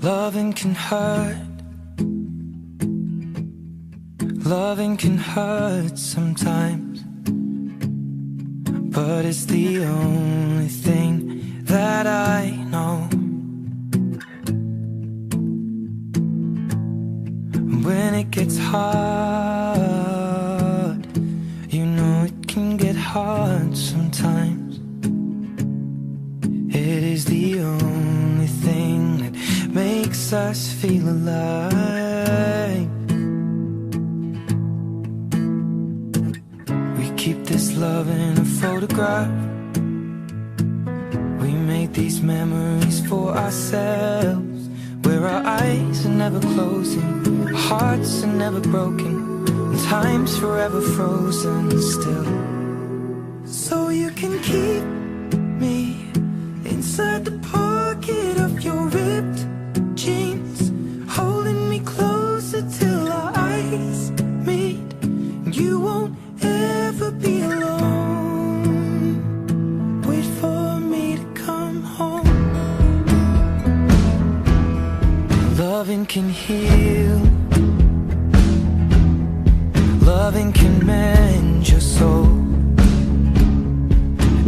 Loving can hurt. Loving can hurt sometimes, but it's the only thing that I know. When it gets hard, you know it can get hard sometimes. It is the only thing that makes us feel alive. We keep this love in a photograph. We make these memories for ourselves, where our eyes are never closing, our hearts are never broken, and time's forever frozen still. So you can keep me inside the pocket of your ripped jeans, holding me closer till our eyes meet. You won't ever be alone. Wait for me to come home. Loving can heal. Loving can mend your soul,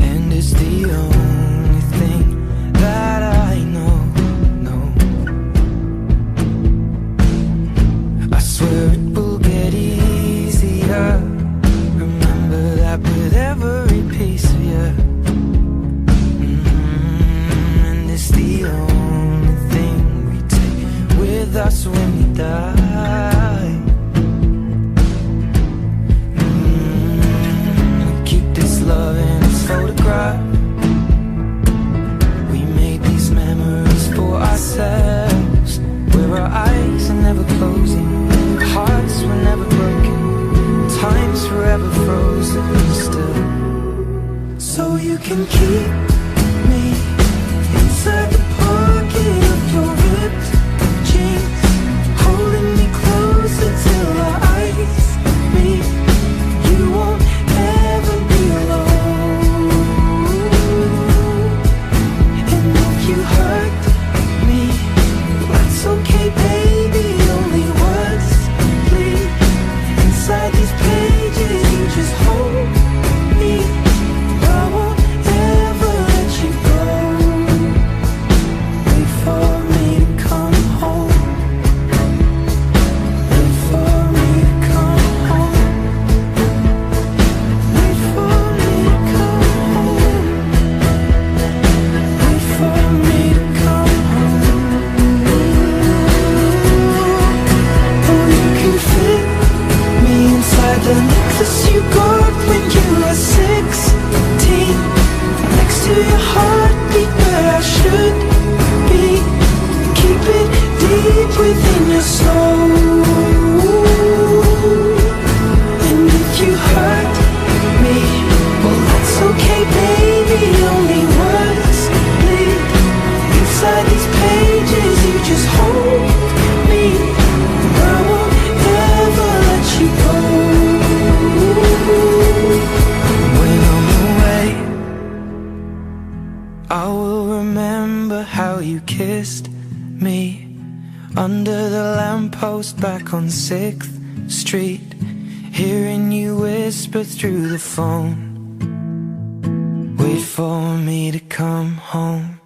and it's the only thing that I know. I swear it will get easier. Remember that with every piece of you. And it's the only thing we take with us when we die. We keep this love in its photograph. We made these memories for ourselves, where our eyes are never closing, our hearts were never broken, time's forever frozen still. So you can keep me inside the pocket of your ripped jeans, holding me closer till our eyes meet. You won't ever be alone. And if you hurt me, that's okay, baby. Only words bleed inside these pages. You just hold me. I won't ever let you go. Wait for me to come home. Wait for me to come home. Wait for me to come home. Wait for me to come home. Oh, you can fit me inside the necklace you got when you were 16, next to your heartbeat where I should be. Keep it deep within your soul. And if you hurt me, well, that's okay, baby. Only words bleed inside these pages. You just hold me. I won't ever let you go. When I'm away, I will remember how you kissed me under the lamppost back on 6th Street, hearing you whisper through the phone. Wait for me to come home.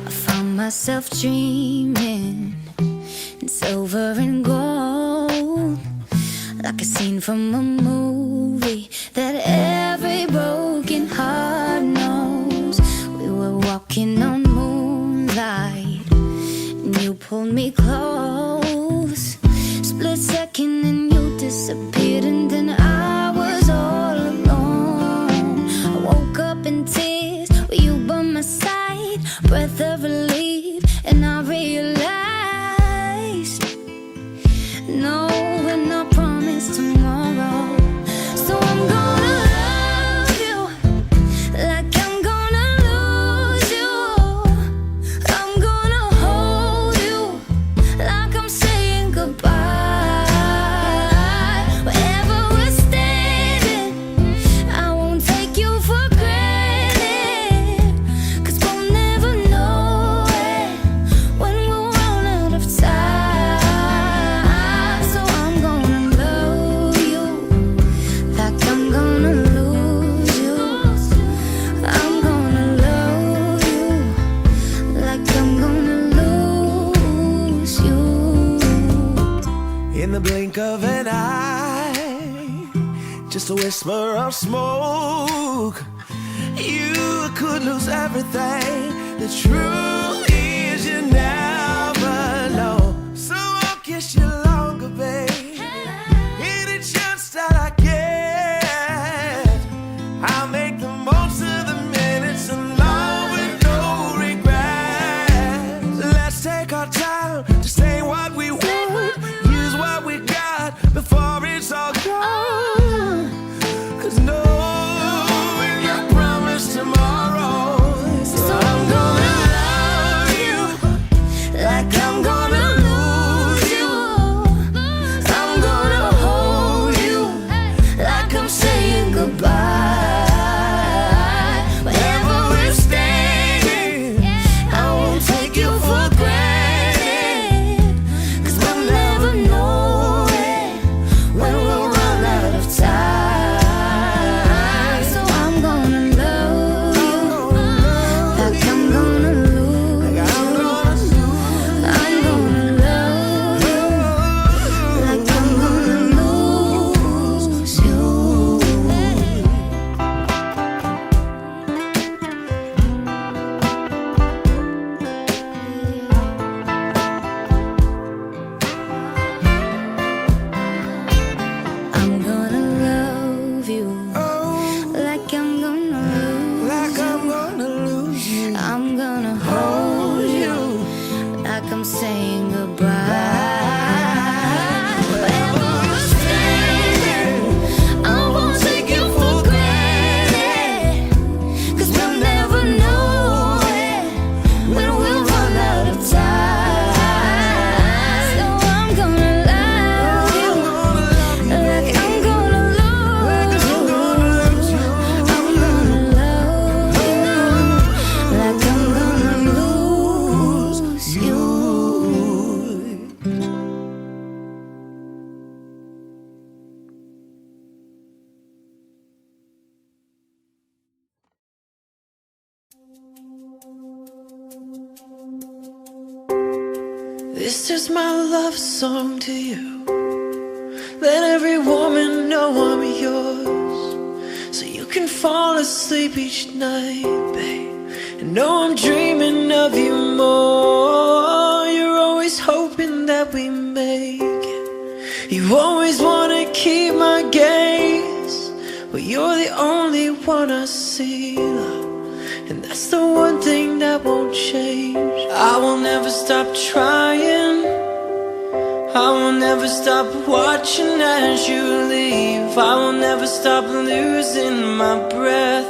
I found myself dreaming in silver and gold, like a scene from a movie that every broken heart knows. We were walking on moonlight, and you pulled me close. Split second and you disappeared, and then I was all alone. I woke up in tears with you by my side, breath of relief, and I realized, no, we're not promised tomorrow. So I'm gonna love you like I'm gonna lose you. I'm gonna hold you like I'm saying goodbye. Wherever in the blink of an eye, just a whisper of smoke. You could lose everything. The truth is you never know. So I'll kiss you longer, babe. Any chance that I get, I'll make the most of the minutes alone with no regrets. Let's take our time to say what we want, use what we got before it's all gone. 'Cause no, we got promised tomorrow. So I'm gonna love you like I'm gonna lose you. I'm gonna hold you like I'm saying goodbye. Wherever we're standing, I won't take you for granted. 'Cause we'll never know it when we'll run out of time. So I'm gonna love you like I'm gonna lose you. I'm gonna love you like I'm gonna lose you. I'm gonna love you like I'm gonna lose you. I'm gonna hold you like I'm saying goodbye. Wherever we're standing, I won't take you for granted. 'Cause we'll never know it when we'll run out of time. So I'm gonna love you like I'm gonna lose you. I'm gonna love you like I'm gonna lose you. This is my love song to you. Let every woman know I'm yours, so you can fall asleep each night, babe, and know I'm dreaming of you more. You're always hoping that we make it. You always wanna keep my gaze, but you're the only one I see, love. And that's the one thing that won't change. I will never stop trying. I will never stop watching as you leave. I will never stop losing my breath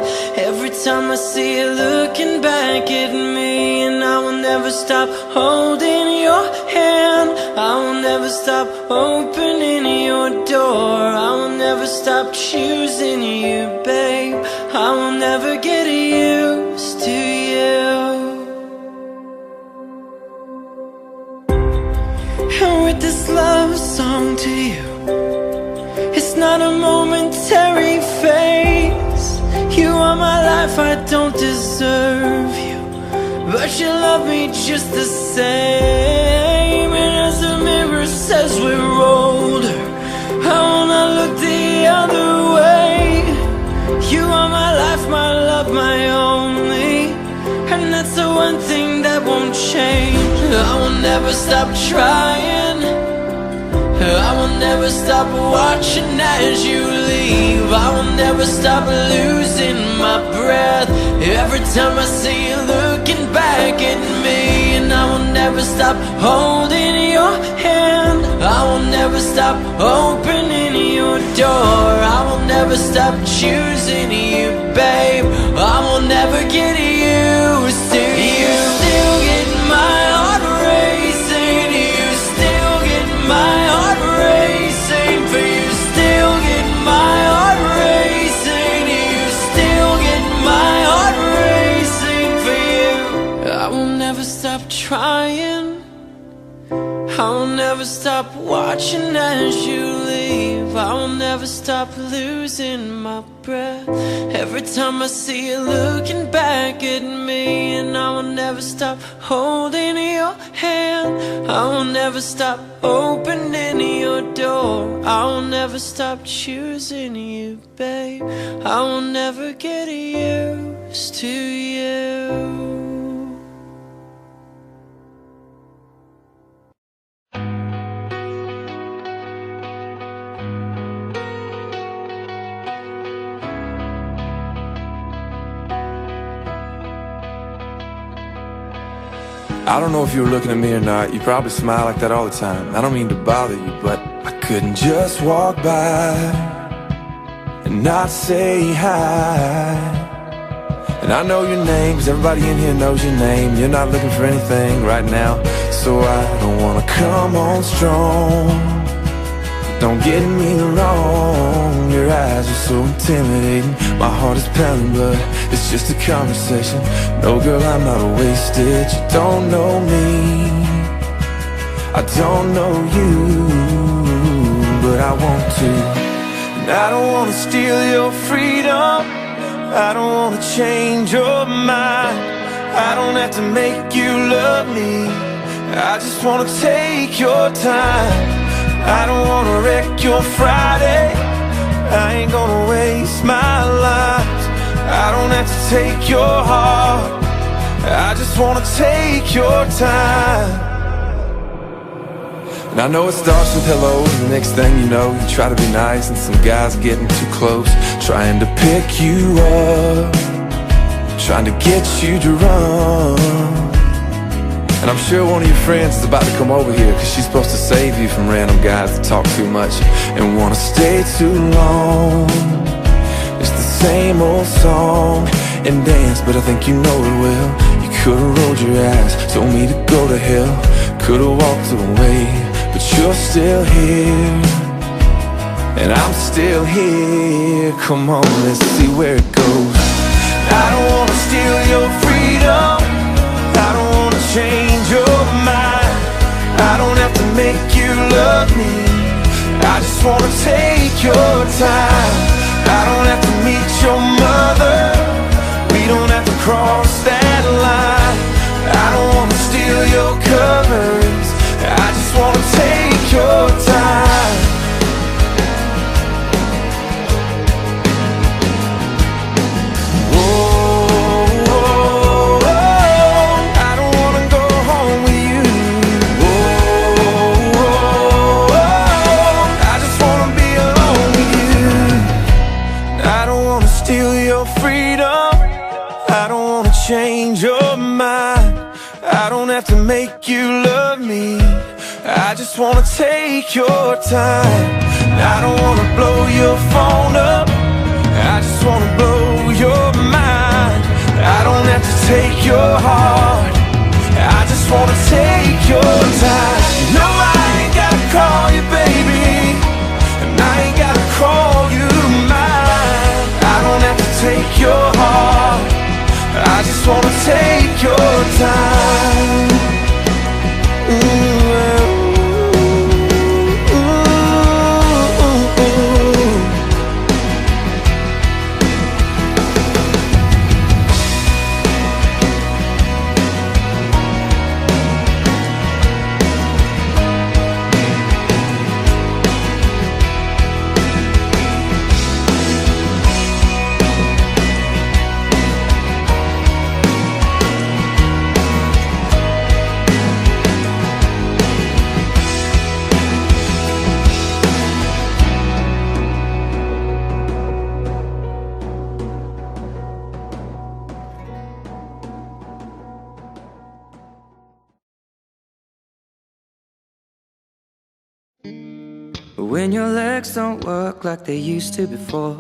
every time I see you looking back at me. And I will never stop holding your hand. I will never stop opening your door. I will never stop choosing you, babe. I will never get used to you. And with this love song to you, it's not a momentary phase. You are my life, I don't deserve you, but you love me just the same. And as the mirror says we're older, I wanna look the other way. You are my life, my love, my only, and that's the one thing that won't change. I will never stop trying. I will never stop watching as you leave. I will never stop losing my breath every time I see you looking back at me. And I will never stop holding your hand. I will never stop opening your door. I will never stop choosing you, babe. I will never get used to you. Still get my heart racing. You still get my heart racing. For you still get my heart racing. You still get my heart racing for you. I will never stop trying. I will never stop watching as you leave. I will never stop losing my breath every time I see you looking back at me. And I will never stop holding your hand, I will never stop opening your door, I will never stop choosing you, babe. I will never get used to you. I don't know if you were looking at me or not. You probably smile like that all the time. I don't mean to bother you, but I couldn't just walk by and not say hi. And I know your name, 'cause everybody in here knows your name. You're not looking for anything right now, so I don't wanna come on strong. Don't get me wrong, your eyes are so intimidating. My heart is pounding, but it's just a conversation. No, girl, I'm not wasted. You don't know me, I don't know you, but I want to. And I don't wanna steal your freedom, I don't wanna change your mind, I don't have to make you love me, I just wanna take your time. I don't wanna wreck your Friday, I ain't gonna waste my life. I don't have to take your heart, I just wanna take your time. And I know it starts with hello, and the next thing you know, you try to be nice, and some guy's getting too close, trying to pick you up, trying to get you to run. And I'm sure one of your friends is about to come over here, 'cause she's supposed to save you from random guys that talk too much and wanna stay too long. It's the same old song and dance, but I think you know it well. You could've rolled your eyes, told me to go to hell, could've walked away, but you're still here, and I'm still here. Come on, let's see where it goes. I don't wanna steal your freedom, I don't wanna change your mind, I don't have to make you love me, I just wanna take your time. I don't have to meet your mother, we don't have to cross that line. I don't wanna steal your covers, I just wanna take your time. Change your mind, I don't have to make you love me, I just wanna take your time. I don't wanna blow your phone up, I just wanna blow your mind. I don't have to take your heart, I just wanna take your time. No, I ain't gotta call you baby, and I ain't gotta call you mine. I don't have to take your heart, I just wanna take your time. When your legs don't work like they used to before,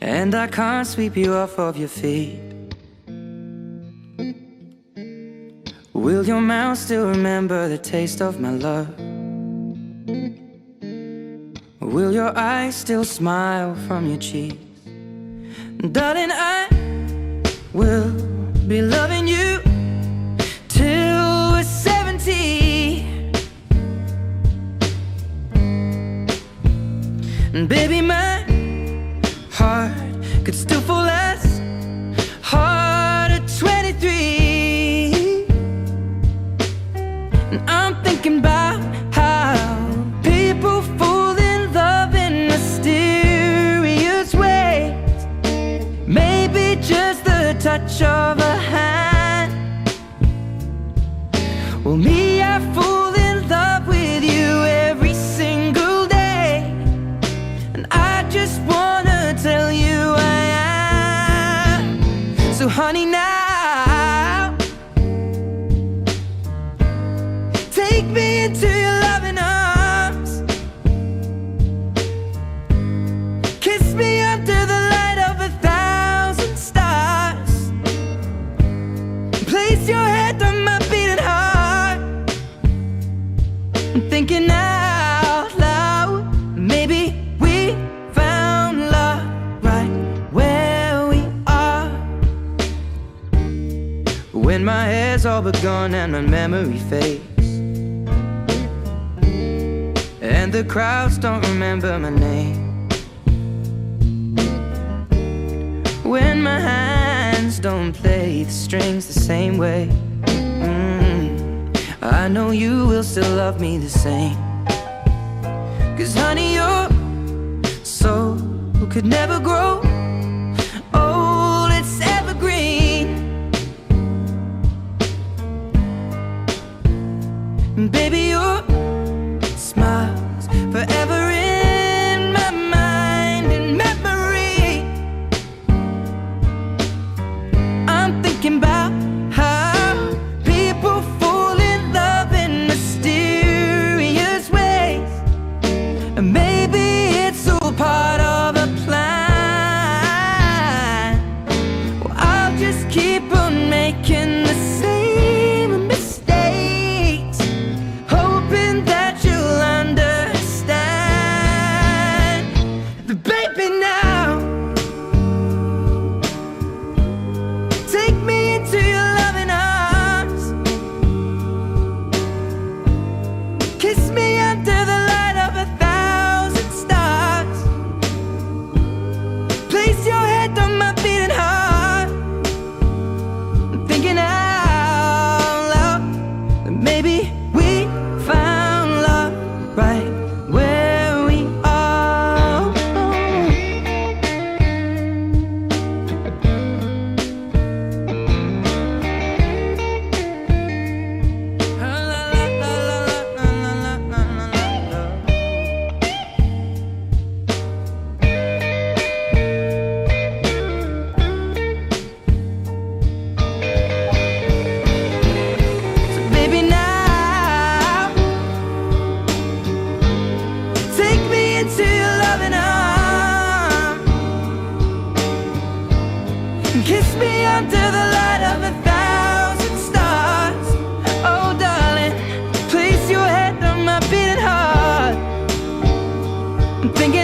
and I can't sweep you off of your feet, will your mouth still remember the taste of my love? Will your eyes still smile from your cheeks? Darling, I will be loving you till we're 70. And baby, my heart could still fall less hard at 23. And I'm thinking about how people fall in love in mysterious ways. Maybe just the touch of a hand. Well, me, I fall in love with you every single day. And I just wanna tell you I am. So honey, now take me into your loving arms. Kiss me under the light of 1,000 stars. Place your head on my beating heart. I'm thinking out loud, maybe we found love right where we are. When my hair's all but gone and my memory fades, and the crowds don't remember my name. When my hands don't play the strings the same way, I know you will still love me the same. 'Cause honey, your soul could never grow old, it's evergreen. And baby, your smile's forever in my mind and memory. I'm thinking about how people fall in love in mysterious ways. And maybe it's all part of a plan. Well, I'll just keep on making the same mistakes, hoping that you'll understand. But baby, now take me into your loving arms. Kiss me under the light of 1,000 stars. Place your head on my beating heart. I'm thinking out loud that maybe we found love right where we are. So baby, now take me into your loving arms. Kiss me under the light of 1,000 stars. Oh darling, place your head on my beating heart. I'm thinking